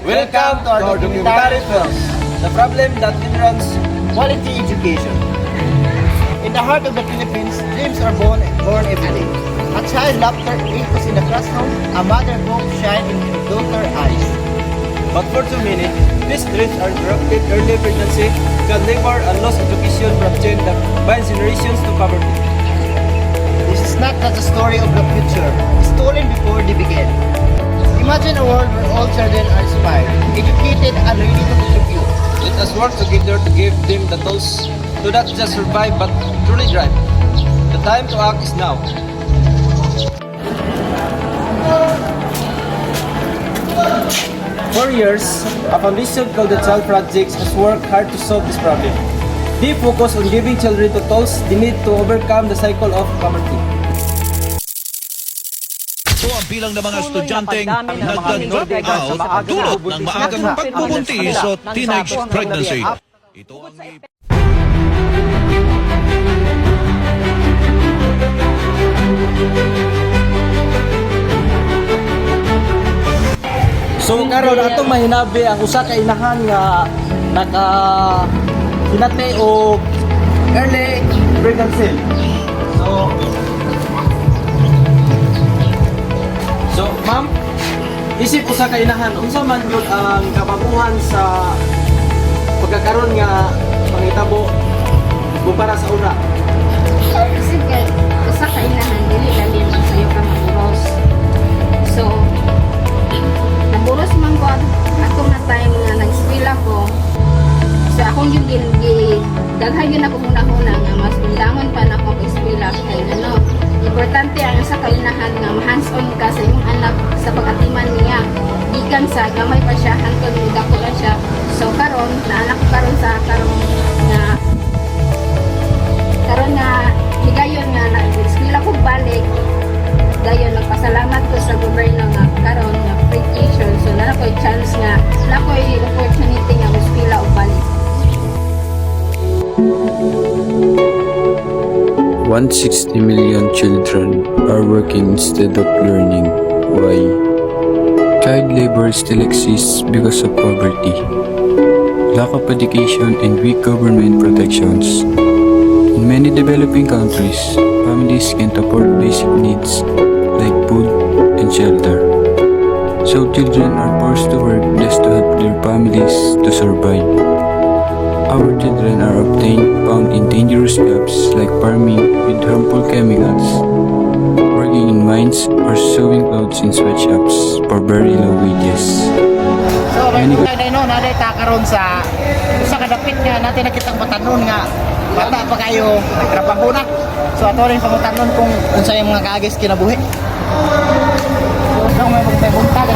Welcome to our documentary films, the problem that hinders quality education. In the heart of the Philippines, dreams are born every day. A child laughter echoes in the classroom, a mother hope shine in her daughter's eyes. But for too many, these dreams are interrupted. Early pregnancy, child labor, and lost education from chain that binds generations to poverty. This is not just a story of the future, stolen before they began. Imagine a world where all children are inspired, educated, and ready to contribute. Let us work together to give them the tools to not just survive but truly thrive. The time to act is now. For years, a foundation called the Child Project has worked hard to solve this problem. They focus on giving children the tools they need to overcome the cycle of poverty. So ang bilang ng mga estudyanteng nagda-drop out dulot ng maagang pagbubuntis o teenage pregnancy. Ito ang So karon atong mahinabi ang usa ka inahan nga naka hinatay og early pregnancy. So ma'am, isip usa ka inahan unsa man gyud ang kababuhan sa pagkakaroon nga pangitabo kumpara sa una? Kasi usa ka inahan dili dali man sayo ka maburos. So naburos man ko ako na time nga nag-eskwela ko. So akong yung daghay yun ako muna-muna nga mas undangon pa na ako eskwela kay ano. Importante ang sa kainahan nga hands-on ka sa iyong anak sa pag-atiman niya. Gikan sa gamay pa siya hangtod dako lang siya. So karon na anak ko karon sa karon nga higayon nga na eskwela ko balik. Dayon nagpasalamat ko sa gobyerno nga karon nga free tuition. So na ko'y chance nga na ko'y opportunity nga eskwela og balik. 160 million children are working instead of learning. Why? Child labor still exists because of poverty, lack of education, and weak government protections. In many developing countries, families can't afford basic needs like food and shelter. So children are forced to work just to help their families to survive. Our children are often found in dangerous jobs like farming with harmful chemicals, working in mines, or sewing clothes in sweatshops for very low wages. So, may kulay na naday ta karon sa kadapit nga natin nakitang patanon nga bata pa kayo nagtrabaho na. So ato rin pangutanon kung unsa yung mga kaagis kinabuhi. So may buntag